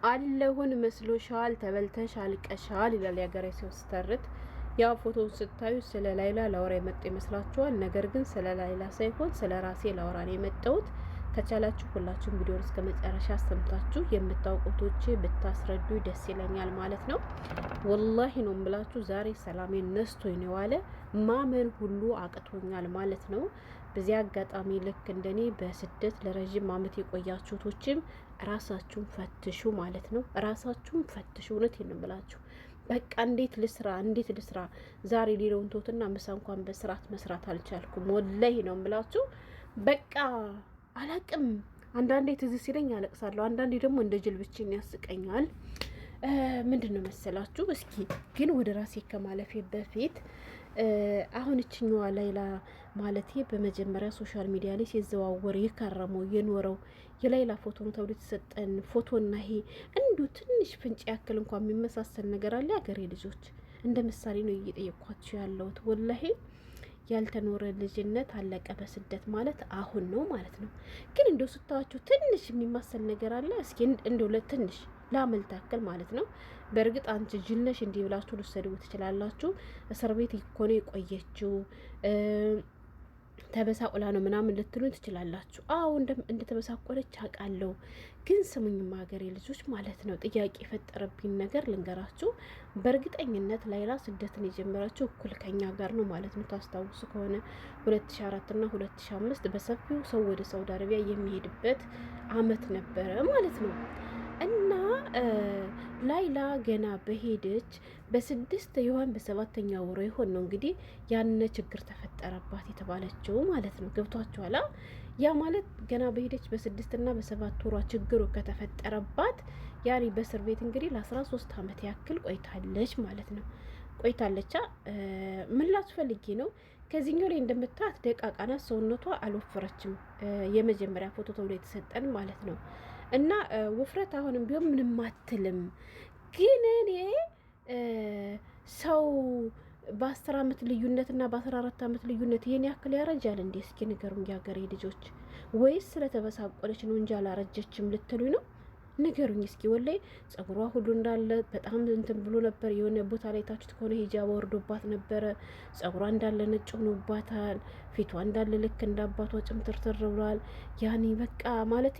አለሁን መስሎሻል፣ ተበልተሽ አልቀሻል ይላል የሀገሬ ሰው ስተርት። ያው ፎቶውን ስታዩ ስለ ላይላ ላወራ የመጣ ይመስላችኋል። ነገር ግን ስለ ላይላ ሳይሆን ስለ ራሴ ላወራ ነው የመጣሁት። ከቻላችሁ ሁላችሁም ቪዲዮን እስከ መጨረሻ ሰምታችሁ የምታውቁቶቼ ብታስረዱ ደስ ይለኛል ማለት ነው። ወላሂ ነው የምላችሁ ዛሬ ሰላሜን ነስቶኝ ነው የዋለ። ማመን ሁሉ አቅቶኛል ማለት ነው። በዚህ አጋጣሚ ልክ እንደኔ በስደት ለረጅም ዓመት የቆያችሁቶችም ራሳችሁን ፈትሹ ማለት ነው። ራሳችሁን ፈትሹ። እውነቴን ነው የምላችሁ። በቃ እንዴት ልስራ ዛሬ ሌላውን ቶትና ምሳ እንኳን በስርዓት መስራት አልቻልኩም። ወላሂ ነው የምላችሁ። በቃ አላቅም። አንዳንዴ ትዝ ሲለኝ አለቅሳለሁ፣ አንዳንዴ ደግሞ እንደ ጅል ብቻዬን ያስቀኛል። ምንድን ነው መሰላችሁ? እስኪ ግን ወደ ራሴ ከማለፌ በፊት አሁን እችኛዋ ላይላ ማለቴ በመጀመሪያ ሶሻል ሚዲያ ላይ ሲዘዋወር የከረመው የኖረው የላይላ ፎቶ ነው ተብሎ የተሰጠን ፎቶና ይሄ እንዲሁ ትንሽ ፍንጭ ያክል እንኳን የሚመሳሰል ነገር አለ። ያገሬ ልጆች እንደ ምሳሌ ነው እየጠየኳችሁ ያለሁት። ወላሂ ያልተኖረ ልጅነት አለቀ በስደት ማለት አሁን ነው ማለት ነው። ግን እንደው ስታዋችሁ ትንሽ የሚማሰል ነገር አለ። እስኪ እንደው ለትንሽ ላመልታከል ማለት ነው። በእርግጥ አንቺ ጅልነሽ እንዲህ ብላችሁ ልትሰድቡ ትችላላችሁ። እስር ቤት ይኮነ የቆየችው ተበሳቁላ ነው ምናምን ልትሉ ትችላላችሁ። አዎ እንደተበሳቆለች አውቃለሁ። ግን ስሙኝማ ሀገሬ ልጆች ማለት ነው፣ ጥያቄ የፈጠረብኝ ነገር ልንገራችሁ። በእርግጠኝነት ላይላ ስደትን የጀመረችው እኩል ከኛ ጋር ነው ማለት ነው። ታስታውሱ ከሆነ 2004 እና 2005 በሰፊው ሰው ወደ ሳውዲ አረቢያ የሚሄድበት አመት ነበረ ማለት ነው። እና ላይላ ገና በሄደች በ6 ይሆን በ7ኛ ወሮ ይሆን ነው እንግዲህ ያነ ችግር ተፈጠረባት የተባለችው ማለት ነው። ገብቷችኋል? ያ ማለት ገና በሄደች በ6 እና በ7 ወሯ ችግሩ ከተፈጠረባት ያኔ በእስር ቤት እንግዲህ ለ13 ዓመት ያክል ቆይታለች ማለት ነው። ቆይታለቻ ምን ላስፈልጊ ነው? ከዚህኛው ላይ እንደምታዩት ደቃቃና ሰውነቷ አልወፈረችም። የመጀመሪያ ፎቶ ተብሎ የተሰጠን ማለት ነው። እና ውፍረት አሁንም ቢሆን ምንም አትልም። ግን እኔ ሰው በ10 ዓመት ልዩነት እና በ14 ዓመት ልዩነት ይሄን ያክል ያረጃል እንዴ? እስኪ ንገሩኝ የሀገሬ ልጆች። ወይስ ስለተበሳቆለች ነው እንጂ አላረጀችም ልትሉኝ ነው? ንገሩኝ እስኪ። ወላይ ጸጉሯ ሁሉ እንዳለ በጣም እንትን ብሎ ነበር። የሆነ ቦታ ላይ ታችሁት ከሆነ ሂጃብ ወርዶባት ነበረ። ጸጉሯ እንዳለ ነጭ ሆኖባታል። ፊቷ እንዳለ ልክ እንዳባቷ ጭምትርትር ብሏል። ያኔ በቃ ማለቴ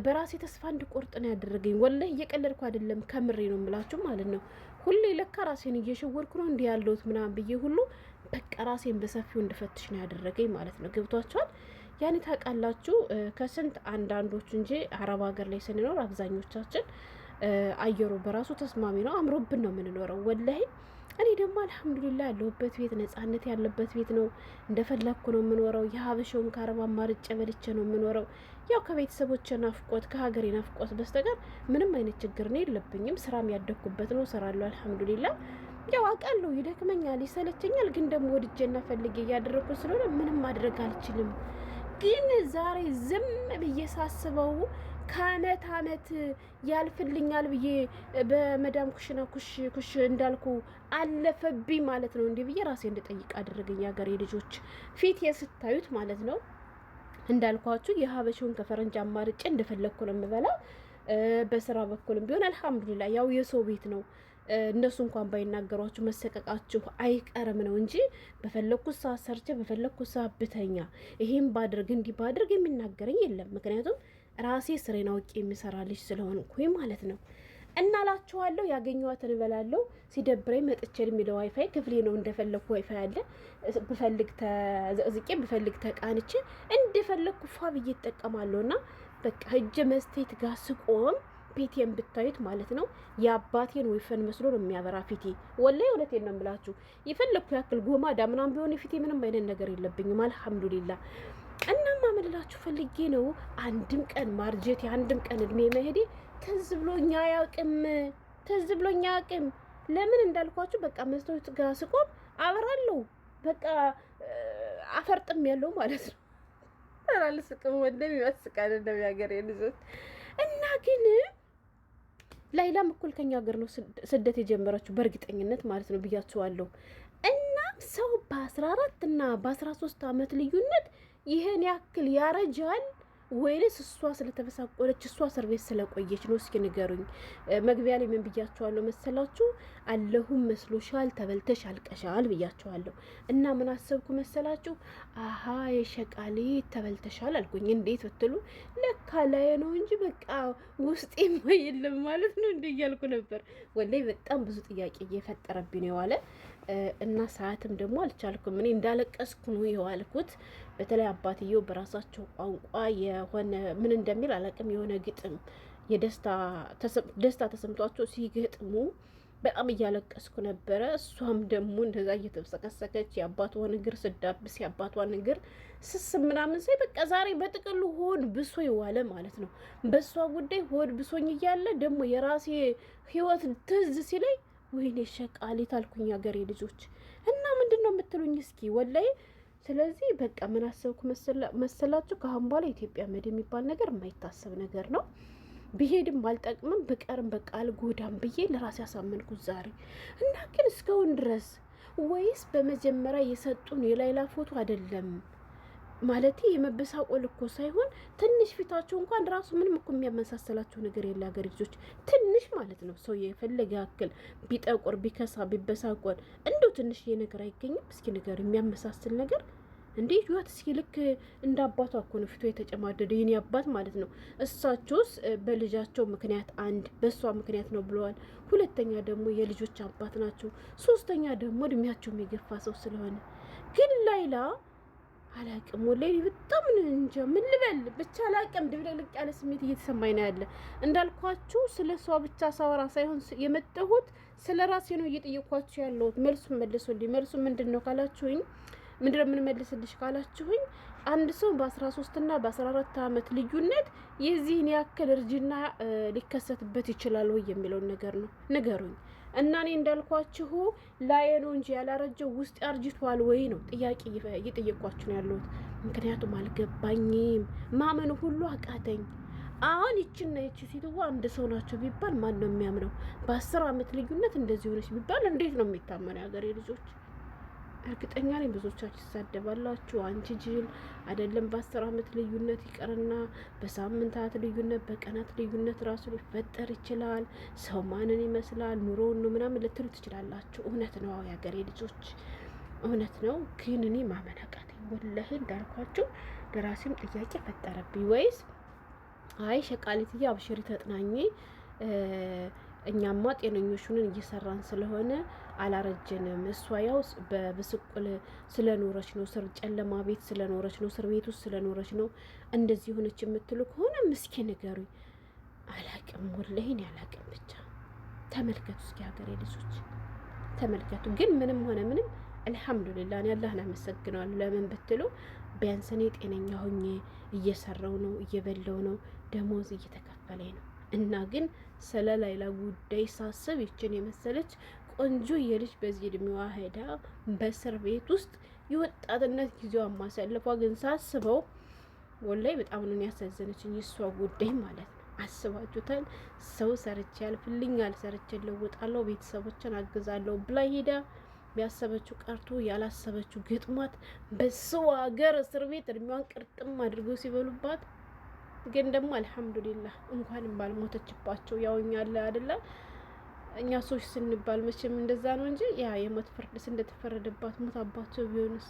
በራሴ ተስፋ እንድቆርጥ ነው ያደረገኝ። ወላሂ እየቀለድኩ አይደለም፣ ከምሬ ነው የምላችሁ ማለት ነው። ሁሌ ለካ ራሴን እየሸወርኩ ነው እንዲህ ያለሁት ምናምን ብዬ ሁሉ በቃ ራሴን በሰፊው እንድፈትሽ ነው ያደረገኝ ማለት ነው። ገብቷችኋል? ያኔ ታውቃላችሁ ከስንት አንዳንዶቹ እንጂ አረብ ሀገር ላይ ስንኖር አብዛኞቻችን አየሩ በራሱ ተስማሚ ነው፣ አምሮብን ነው የምንኖረው። ወላሂ እኔ ደግሞ አልሐምዱሊላህ ያለሁበት ቤት ነጻነት ያለበት ቤት ነው። እንደፈለግኩ ነው የምኖረው። የሀበሻውን ከአረብ አማርጬ በልቼ ነው የምኖረው። ያው ከቤተሰቦቼ ናፍቆት ከሀገሬ ናፍቆት በስተቀር ምንም አይነት ችግር ነው የለብኝም። ስራም ያደግኩበት ነው፣ እሰራለሁ አልሐምዱሊላህ። ያው አውቃለሁ ይደክመኛል፣ ይሰለቸኛል። ግን ደግሞ ወድጄና ፈልጌ እያደረኩ ስለሆነ ምንም ማድረግ አልችልም። ግን ዛሬ ዝም ብዬ ሳስበው ከአመት አመት ያልፍልኛል ብዬ በመዳም ኩሽና ኩሽ እንዳልኩ አለፈብኝ ማለት ነው። እንዲህ ብዬ ራሴ እንድጠይቅ አደረገኝ። የሀገሬ ልጆች ፊት የስታዩት ማለት ነው እንዳልኳችሁ የሀበሻውን ከፈረንጅ አማርጬ እንደፈለግኩ ነው የምበላ። በስራ በኩልም ቢሆን አልሐምዱሊላህ ያው የሰው ቤት ነው። እነሱ እንኳን ባይናገሯችሁ መሰቀቃችሁ አይቀርም ነው እንጂ በፈለግኩት ሰዓት ሰርቼ በፈለግኩት ሰዓት ብተኛ ይሄን ባድርግ እንዲህ ባድርግ የሚናገረኝ የለም። ምክንያቱም ራሴ ስሬን አውቄ የሚሰራ ልጅ ስለሆንኩኝ ማለት ነው። እናላችኋለሁ ያገኘኋትን እበላለሁ። ሲደብረኝ መጥቼ የሚለው ዋይፋይ ክፍሌ ነው። እንደፈለግኩ ዋይፋይ አለ። ብፈልግ ተዘቅዝቄ ብፈልግ ተቃንቼ እንደፈለግኩ ፏ ብዬ እጠቀማለሁ። እና በቃ እጀ መስቴት ጋር ስቆም ፊቴን ብታዩት ማለት ነው የአባቴን ወይፈን መስሎ ነው የሚያበራ ፊቴ። ወላሂ እውነቴን ነው የምላችሁ። የፈለግኩ ያክል ጎማዳ ምናምን ቢሆን ፊቴ ምንም አይነት ነገር የለብኝም አልሐምዱሊላህ። እናማ ምንላችሁ ፈልጌ ነው አንድም ቀን ማርጀቴ አንድም ቀን እድሜ መሄዴ ትዝ ብሎኛ አያውቅም። ለምን እንዳልኳችሁ በቃ መስታወት ጋር ስቆም አበራለሁ። በቃ አፈርጥም ያለው ማለት ነው። አላልስቅም ወንድም ይመስቃል እንደሚያገር ልጆች እና ግን ላይላም እኩል ከኛ ሀገር ነው ስደት የጀመረችው በእርግጠኝነት ማለት ነው ብያችኋለሁ። እና ሰው በ14 እና በ13 ዓመት ልዩነት ይሄን ያክል ያረጃል ወይንስ እሷ ስለተበሳቆለች እሷ እስር ቤት ስለቆየች ነው? እስኪ ንገሩኝ። መግቢያ ላይ ምን ብያቸዋለሁ መሰላችሁ? አለሁም መስሎሻል፣ ተበልተሽ አልቀሻል ብያቸዋለሁ። እና ምን አሰብኩ መሰላችሁ? አሀ የሸቃሊት ተበልተሻል አልኩኝ። እንዴት ብትሉ ለካ ላይ ነው እንጂ በቃ ውስጤ የለም ማለት ነው እንደ እያልኩ ነበር። ወላሂ በጣም ብዙ ጥያቄ እየፈጠረብኝ ነው የዋለ እና ሰዓትም ደግሞ አልቻልኩም። እኔ እንዳለቀስኩ ነው የዋልኩት። በተለይ አባትየው በራሳቸው ቋንቋ የሆነ ምን እንደሚል አላውቅም፣ የሆነ ግጥም ደስታ ተሰምቷቸው ሲገጥሙ በጣም እያለቀስኩ ነበረ። እሷም ደግሞ እንደዛ እየተብሰቀሰቀች የአባቷን እግር ስዳብስ የአባቷን እግር ስስም ምናምን ሳይ በቃ ዛሬ በጥቅሉ ሆድ ብሶ ይዋለ ማለት ነው። በእሷ ጉዳይ ሆድ ብሶኝ እያለ ደግሞ የራሴ ህይወት ትዝ ሲለኝ ወይኔ ሸቃሊት አልኩኝ ሀገሬ ልጆች። እና ምንድን ነው የምትሉኝ እስኪ ወላይ። ስለዚህ በቃ ምን አሰብኩ መሰላችሁ? ከአሁን በኋላ ኢትዮጵያ መድ የሚባል ነገር የማይታሰብ ነገር ነው። ብሄድም ባልጠቅምም ብቀርም በቃ አልጎዳም ብዬ ለራሴ ያሳመንኩት ዛሬ። እና ግን እስካሁን ድረስ ወይስ በመጀመሪያ የሰጡን የላይላ ፎቶ አይደለም ማለት የመበሳቆል እኮ ሳይሆን ትንሽ ፊታቸው እንኳን ራሱ ምንም እኮ የሚያመሳሰላቸው ነገር የለ ሀገር ልጆች፣ ትንሽ ማለት ነው። ሰው የፈለገ ያክል ቢጠቁር ቢከሳ ቢበሳቆል እንደው ትንሽ ነገር አይገኝም? እስኪ ነገር የሚያመሳስል ነገር እንዴ ዩት እስኪ ልክ እንደ አባቷ እኮ ነው ፊቱ የተጨማደደ የኔ አባት ማለት ነው። እሳቸውስ በልጃቸው ምክንያት አንድ በእሷ ምክንያት ነው ብለዋል። ሁለተኛ ደግሞ የልጆች አባት ናቸው። ሶስተኛ ደግሞ እድሜያቸው የገፋ ሰው ስለሆነ ግን ላይላ አላቅም ወላሂ በጣም እንጃ ምን ልበል ብቻ አላቅም። ድብልቅልቅ ያለ ስሜት እየተሰማኝ ነው ያለ። እንዳልኳችሁ ስለ እሷ ብቻ ሳወራ ሳይሆን የመጣሁት ስለ ራሴ ነው እየጠየኳችሁ ያለሁት። መልሱን መልሱልኝ። መልሱ ምንድን ነው ካላችሁኝ ምንድነው የምንመልስልሽ ካላችሁኝ አንድ ሰው በ13 እና በ14 ዓመት ልዩነት የዚህን ያክል እርጅና ሊከሰትበት ይችላል ወይ የሚለውን ነገር ነው ንገሩኝ። እና እኔ እንዳልኳችሁ ላይ ነው እንጂ ያላረጀው ውስጥ አርጅቷል ወይ ነው ጥያቄ እየጠየኳችሁ ነው ያለሁት። ምክንያቱም አልገባኝም፣ ማመን ሁሉ አቃተኝ። አሁን ይችና ይቺ ሴትዋ አንድ ሰው ናቸው ቢባል ማን ነው የሚያምነው? በ10 ዓመት ልዩነት እንደዚህ ሆነች ቢባል እንዴት ነው የሚታመነው? የሀገሬ ልጆች እርግጠኛ ነኝ ብዙዎቻችሁ ትሳደባላችሁ። አንቺ ጅል አይደለም በ10 ዓመት ልዩነት ይቀርና በሳምንታት ልዩነት በቀናት ልዩነት ራሱ ሊፈጠር ይችላል። ሰው ማንን ይመስላል ኑሮውን ነው ምናምን ልትሉ ትችላላችሁ። እውነት ነው የሀገሬ ልጆች እውነት ነው። ግን እኔ ማመን አቃተኝ ወላሂ። እንዳልኳችሁ ለራሴም ጥያቄ ፈጠረብኝ። ወይስ አይ ሸቃሊትዬ አብሽሪ ተጥናኝ እኛማ ጤነኞች ሆነን እየሰራን ስለሆነ አላረጀንም። እሷ ያው በብስቁል ስለኖረች ነው፣ ስር ጨለማ ቤት ስለኖረች ነው፣ እስር ቤት ውስጥ ስለኖረች ነው እንደዚህ ሆነች የምትሉ ከሆነ ምስኪ ንገሩኝ። አላቅም ወላሂ እኔ አላቅም። ብቻ ተመልከቱ እስኪ ሀገሬ ልጆች ተመልከቱ። ግን ምንም ሆነ ምንም አልሐምዱሊላህ እኔ አላህን አመሰግነዋለሁ። ለምን ብትሉ ቢያንስ እኔ ጤነኛ ሆኜ እየሰራው ነው፣ እየበላው ነው፣ ደሞዝ እየተከፈለኝ ነው። እና ግን ስለ ላይላ ጉዳይ ሳስብ ይችን የመሰለች ቆንጆ የልጅ በዚህ እድሜዋ ሄዳ በእስር ቤት ውስጥ የወጣትነት ጊዜዋን ማሳለፏ ግን ሳስበው ወላይ በጣም ነው ያሳዘነችኝ። የሷ ጉዳይ ማለት ነው። አስባችሁታል? ሰው ሰርቼ ያልፍልኛል፣ ሰርቼ ለውጣለሁ፣ ቤተሰቦችን አግዛለሁ ብላ ሄዳ ያሰበችው ቀርቶ ያላሰበችው ግጥሟት በሰው ሀገር እስር ቤት እድሜዋን ቅርጥም አድርገው ሲበሉባት ግን ደግሞ አልሐምዱሊላህ እንኳንም ባልሞተችባቸው። ያው እኛ አለ አይደለ እኛ ሰዎች ስንባል መቼም እንደዛ ነው እንጂ ያ የሞት ፍርድስ እንደተፈረደባት ሞታባቸው ቢሆንስ?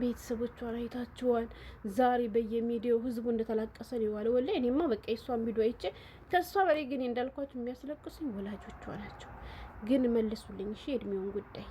ቤተሰቦቿን አይታችኋል። ዛሬ በየሚዲያው ህዝቡ እንደተላቀሰ ነው የዋለ። ወላሂ እኔማ በቃ የሷን ቪዲዮ አይቼ ከሷ በላይ ግን እንዳልኳችሁ የሚያስለቅሱኝ ወላጆቿ ናቸው። ግን መልሱልኝ እሺ የእድሜውን ጉዳይ